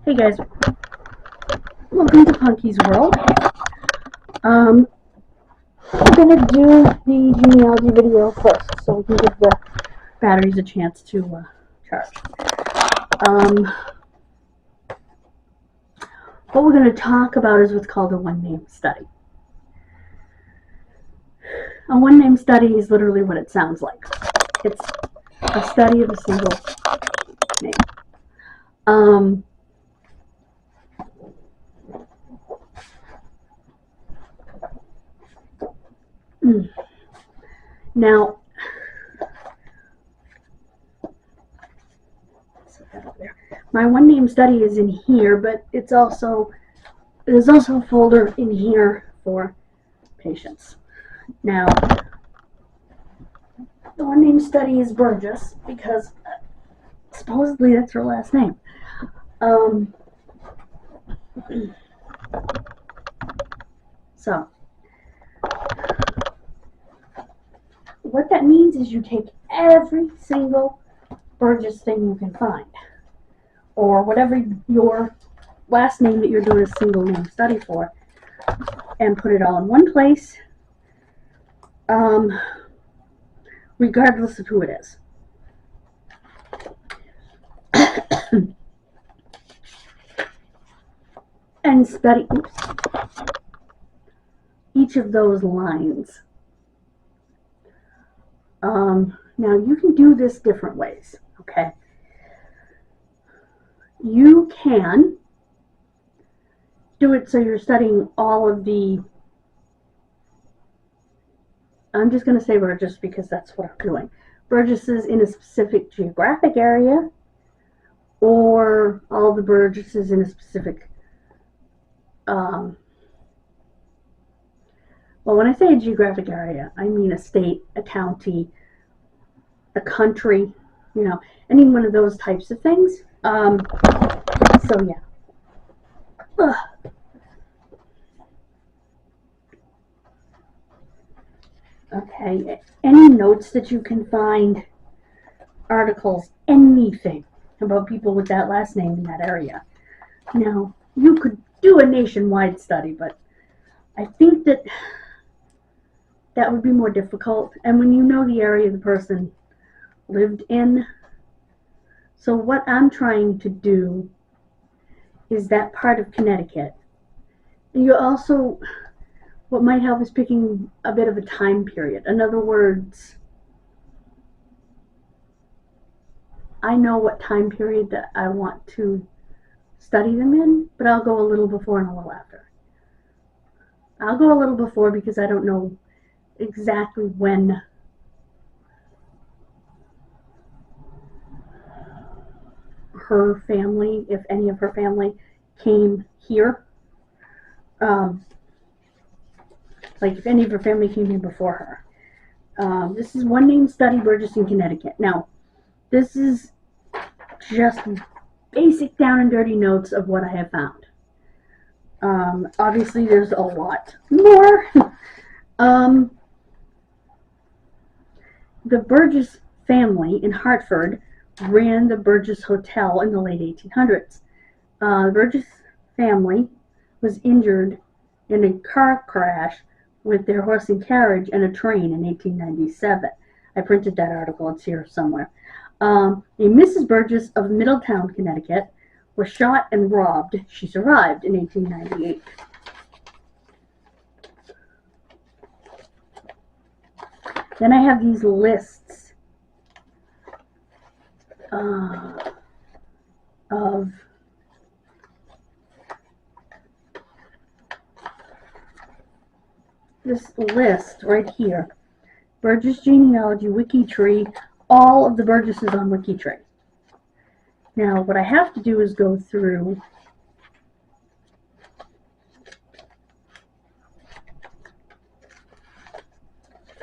Hey guys, welcome to Punky's World. I'm going to do the genealogy video first so we can give the batteries a chance to charge. What we're going to talk about is what's called a one-name study. A one-name study is literally what it sounds like. It's a study of a single name. Now, my one-name study is in here, but there's also a folder in here for patients. Now, the one-name study is Burgess because supposedly that's her last name. So, what that means is you take every single Burgess thing you can find, or whatever your last name that you're doing a single name study for, and put it all in one place, regardless of who it is. And study each of those lines. Now you can do this different ways, okay? You can do it so you're studying all of the, I'm just going to say Burgess because that's what I'm doing. Burgesses in a specific geographic area, or all the Burgesses in a specific, well, when I say a geographic area, I mean a state, a county, a country, you know, any one of those types of things. So yeah. Okay, any notes that you can find, articles, anything about people with that last name in that area. Now, you could do a nationwide study, but I think that would be more difficult. And when you know the area the person lived in. So what I'm trying to do is that part of Connecticut. And you also, what might help is picking a bit of a time period. In other words, I know what time period that I want to study them in, but I'll go a little before and a little after. I'll go a little before because I don't know exactly when her family, if any of her family, came here. Like if any of her family came here before her. This is one name study, Burgess in Connecticut. Now, this is just basic down and dirty notes of what I have found. Obviously, there's a lot more. The Burgess family in Hartford ran the Burgess Hotel in the late 1800s. The Burgess family was injured in a car crash with their horse and carriage and a train in 1897. I printed that article, it's here somewhere. A Mrs. Burgess of Middletown, Connecticut, was shot and robbed. She survived in 1898. Then I have these lists of this list right here. Burgess Genealogy, Wikitree, all of the Burgesses on Wikitree. Now, what I have to do is go through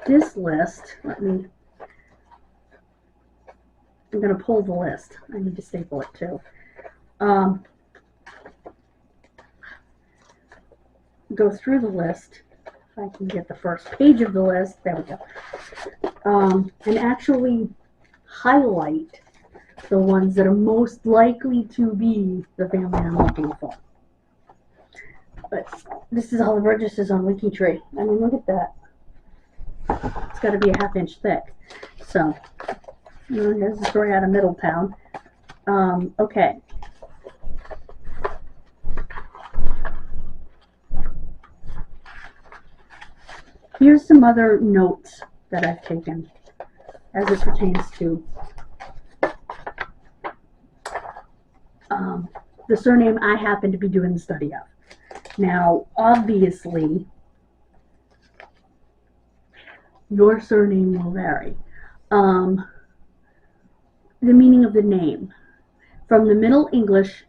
this list. I'm going to pull the list. I need to staple it too. Go through the list. If I can get the first page of the list. There we go. And actually highlight the ones that are most likely to be the family I'm looking for. But this is all the Burgesses on WikiTree. I mean, look at that. It's got to be a half-inch thick. So, here's the story out of Middletown. Okay. Here's some other notes that I've taken as it pertains to the surname I happen to be doing the study of. Now, obviously, your surname will vary. The meaning of the name. From the Middle English,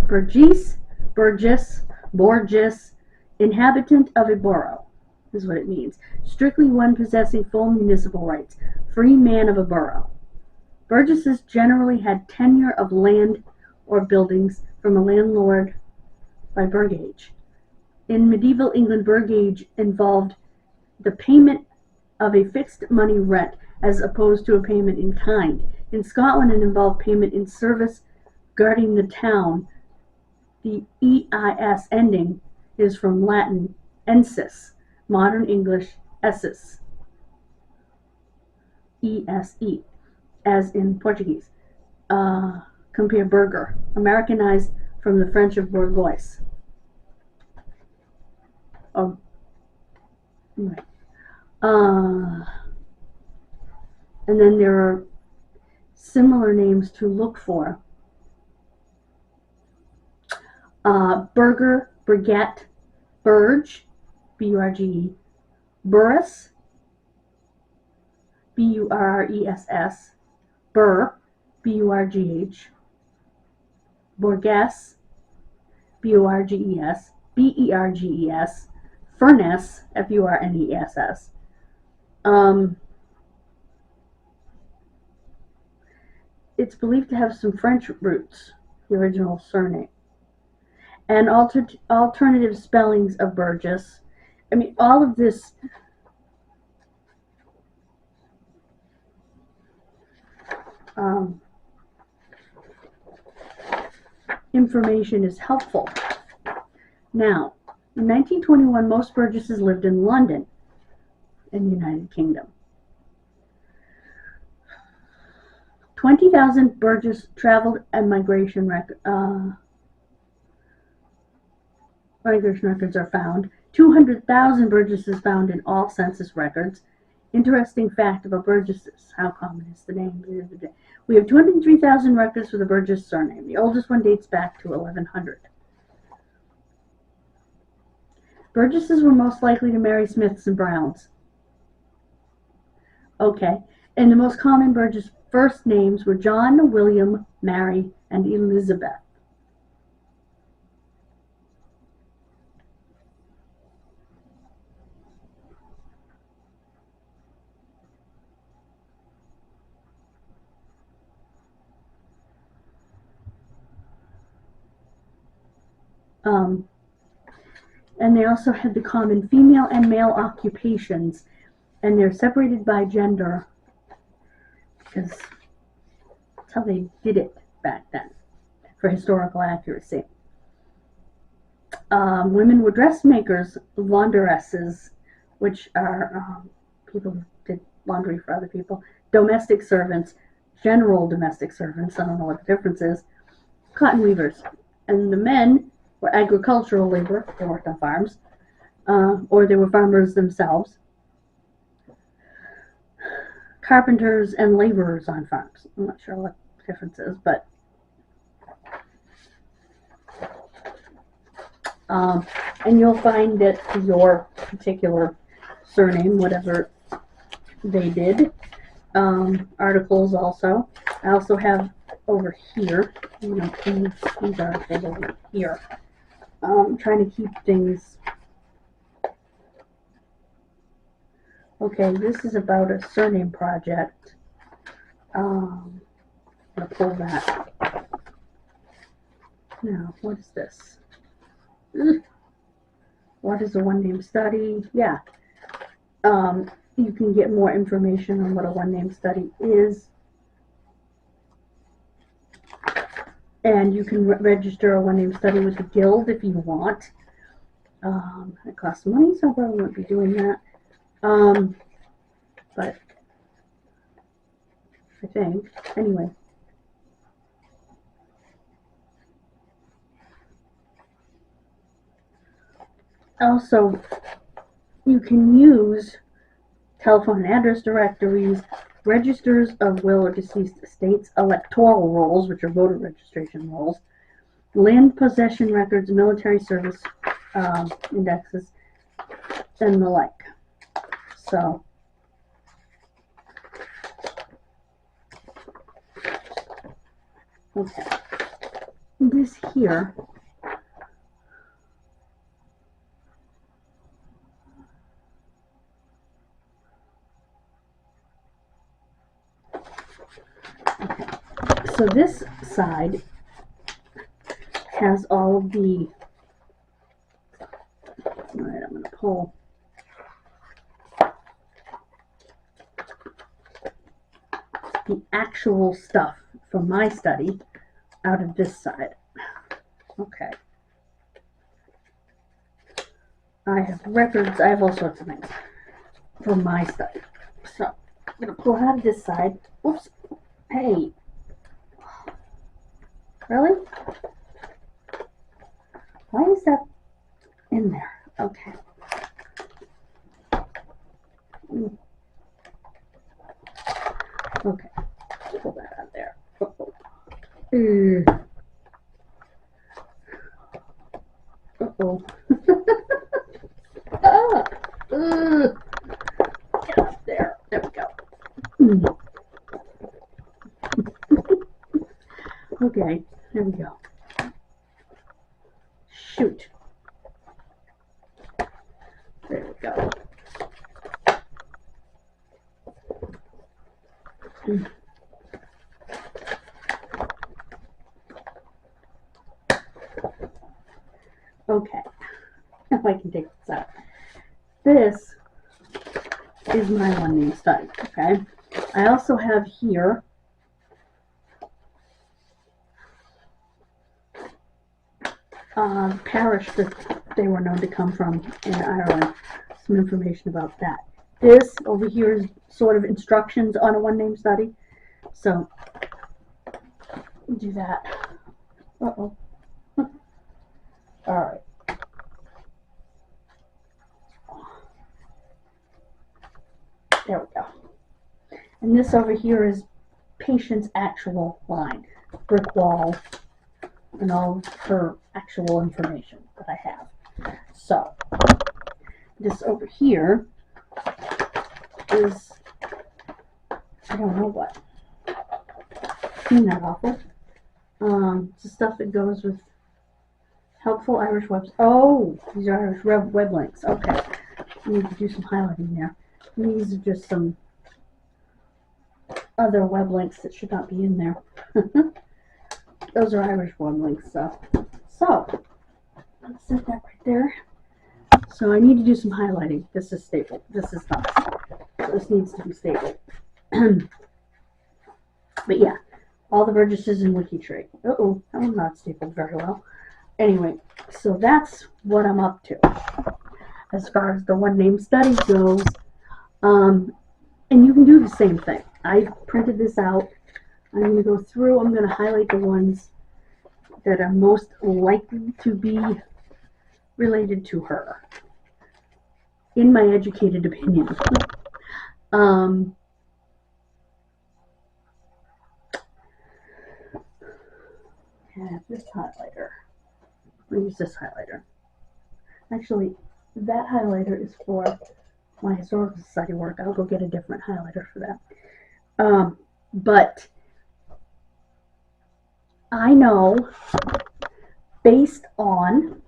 Burgess, Borges, inhabitant of a borough, is what it means. Strictly one possessing full municipal rights, free man of a borough. Burgesses generally had tenure of land or buildings from a landlord by burgage. In medieval England, burgage involved the payment of a fixed money rent as opposed to a payment in kind. In Scotland, it involved payment in service guarding the town. The EIS ending is from Latin ensis, modern English esses, ESE, as in Portuguese. Compare burger, Americanized from the French of bourgeois. Oh, right. And then there are similar names to look for. Burger, Burgette, Burge, B-U-R-G-E, Burress, B-U-R-R-E-S-S, Burr, B-U-R-G-H, Borges, B-O-R-G-E-S, B-E-R-G-E-S, Furness, F-U-R-N-E-S-S. It's believed to have some French roots, the original surname, and alternative spellings of Burgess. I mean, all of this information is helpful. Now, in 1921, most Burgesses lived in London, in the United Kingdom. 20,000 Burgess traveled and migration records are found. 200,000 Burgesses found in all census records. Interesting fact about Burgesses. How common is the name? We have 203,000 records for the Burgess surname. The oldest one dates back to 1100. Burgesses were most likely to marry Smiths and Browns. Okay. And the most common Burgess first names were John, William, Mary, and Elizabeth. And they also had the common female and male occupations, and they're separated by gender because that's how they did it back then for historical accuracy. Women were dressmakers, laundresses, which are people who did laundry for other people, domestic servants, general domestic servants, I don't know what the difference is, cotton weavers. And the men were agricultural labor, they worked on farms, or they were farmers themselves, carpenters and laborers on farms. I'm not sure what the difference is, but and you'll find that your particular surname, whatever they did, articles also. I also have over here, these articles over here. Trying to keep things. Okay, this is about a surname project. I'll pull that. Now, what is this? What is a one-name study? Yeah. You can get more information on what a one-name study is And you can register a one-name study with the guild if you want. It costs money, so I probably won't be doing that. But I think, anyway. Also, you can use telephone and address directories, registers of will or deceased estates, electoral rolls, which are voter registration rolls, land possession records, military service indexes, and the like. So, okay. This here so this side has all of the, alright, I'm going to pull the actual stuff from my study out of this side. Okay. I have records, I have all sorts of things from my study. So, I'm going to pull out of this side. Oops. Hey. Really? Why is that in there? Okay. Okay. Pull that out there. Uh-oh. Uh-oh. Get up there. There we go. Okay, there we go. Shoot. There we go. Okay, if I can take this out. This is my one-name study, okay? I also have here parish that they were known to come from in Ireland. Some information about that. This over here is sort of instructions on a one-name study. So, do that. Uh-oh. Alright. There we go. And this over here is patient's actual line. Brick wall and all of her actual information that I have. So, this over here is, I don't know what. Isn't that awful? It's the stuff that goes with helpful Irish webs. Oh, these are Irish web links. Okay. I need to do some highlighting there. These are just some other web links that should not be in there. Those are Irish web links, so let's set that right there. So I need to do some highlighting. This is stapled. This is not. So this needs to be stapled. But yeah, all the registers in WikiTree. Uh-oh, that one's not stapled very well. Anyway, so that's what I'm up to as far as the one-name study goes. And you can do the same thing. I printed this out. I'm going to go through, I'm going to highlight the ones that are most likely to be related to her, in my educated opinion. I have this highlighter. I'll use this highlighter. Actually, that highlighter is for my historical society work. I'll go get a different highlighter for that. But I know, based on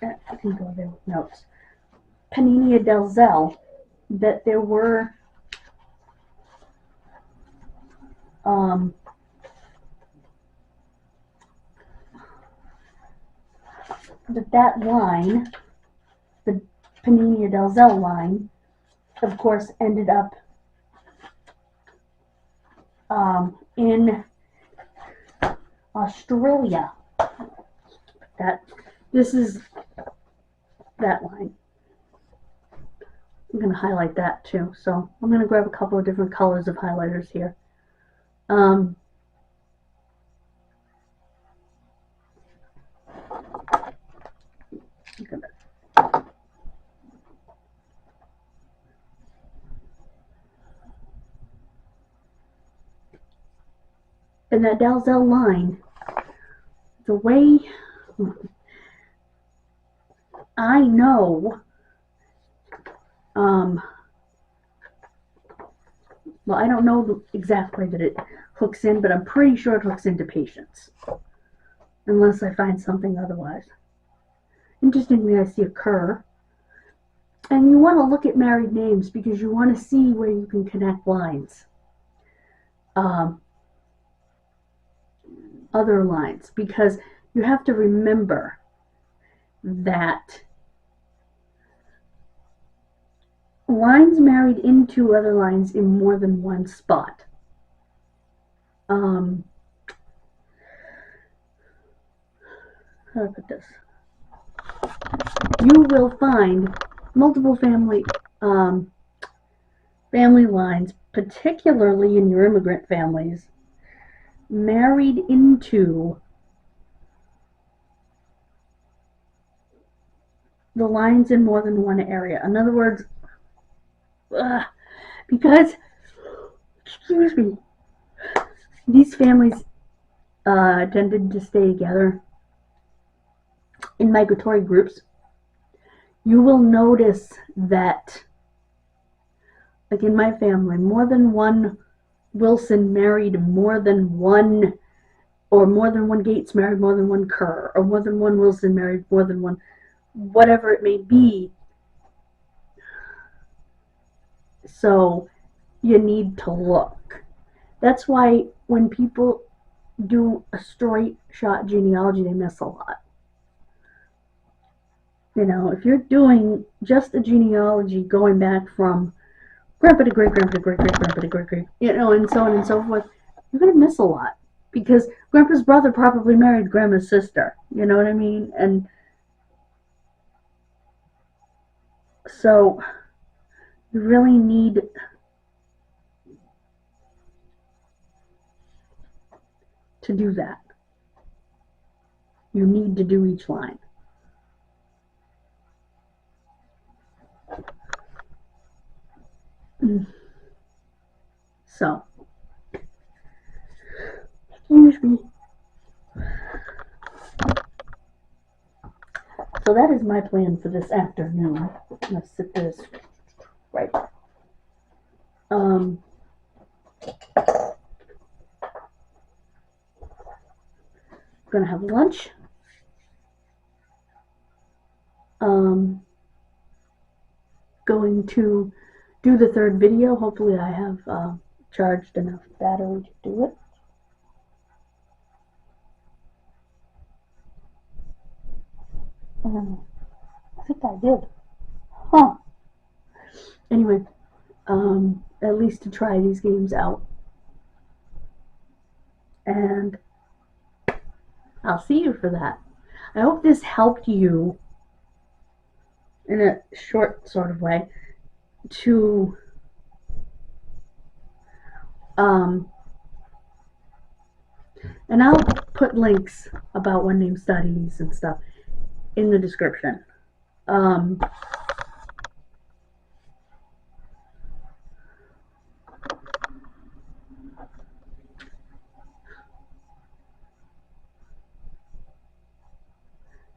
I can go there with notes. Panini del Zell, that there were that line, the Panini del Zell line, of course, ended up in Australia. This is that line. I'm going to highlight that too. So I'm going to grab a couple of different colors of highlighters here. And that Dalzell line, the way I know, well, I don't know the exact way that it hooks in, but I'm pretty sure it hooks into patients, unless I find something otherwise. Interestingly, I see a cur. And you want to look at married names because you want to see where you can connect lines. Other lines, because you have to remember that lines married into other lines in more than one spot. How do I put this? You will find multiple family lines, particularly in your immigrant families, married into the lines in more than one area. In other words, because, excuse me, these families tended to stay together in migratory groups, you will notice that, like in my family, more than one Wilson married more than one, or more than one Gates married more than one Kerr, or more than one Wilson married more than one, whatever it may be. So you need to look. That's why when people do a straight shot genealogy, they miss a lot. You know, if you're doing just a genealogy going back from grandpa to great grandpa to great great grandpa to great great, you know, and so on and so forth, you're going to miss a lot because grandpa's brother probably married grandma's sister. You know what I mean? And so you really need to do that. You need to do each line. So, excuse me. So that is my plan for this afternoon. I'm going to sit this right. Going to have lunch. Going to do the third video. Hopefully I have charged enough battery to do it. I think I did. Huh. Anyway, at least to try these games out. And I'll see you for that. I hope this helped you in a short sort of way to and I'll put links about one name studies and stuff in the description.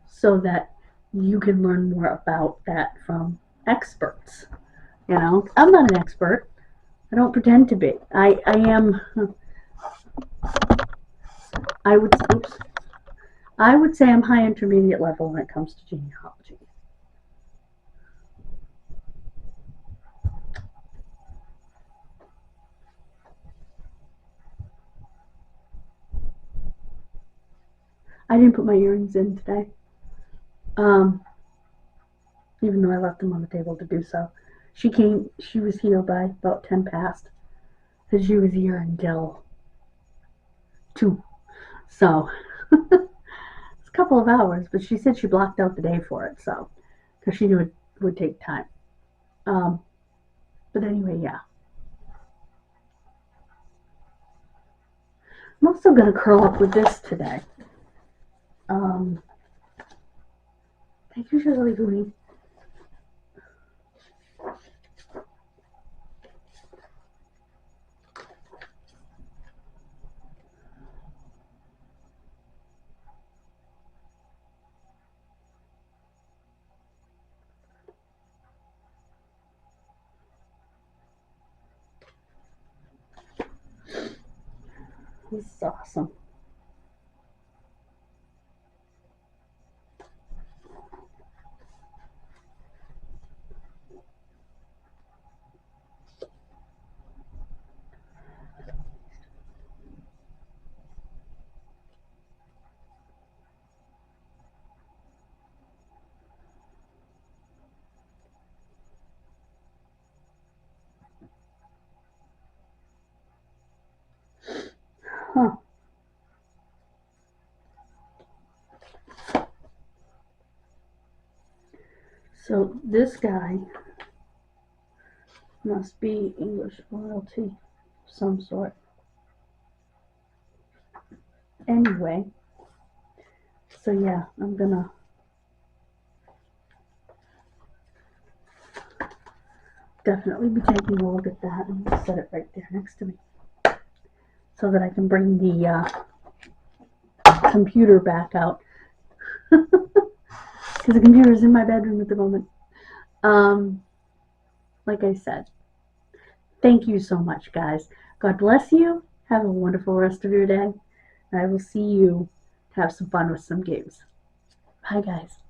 So that you can learn more about that from experts. You know, I'm not an expert. I don't pretend to be. I am. I would say I'm high intermediate level when it comes to genealogy. I didn't put my earrings in today. Even though I left them on the table to do so. She was here by about 10 past, because she was here until 2. So it's a couple of hours, but she said she blocked out the day for it, so because she knew it would take time. Um, but anyway, yeah. I'm also going to curl up with this today. Thank you, Shirley Goody. This is awesome. Huh. So this guy must be English royalty of some sort. Anyway, so yeah, I'm gonna definitely be taking a look at that. I'm gonna set it right there next to me so that I can bring the computer back out because the computer is in my bedroom at the moment. Like I said, thank you so much, guys. God bless you. Have a wonderful rest of your day. I will see you have some fun with some games. Bye, guys.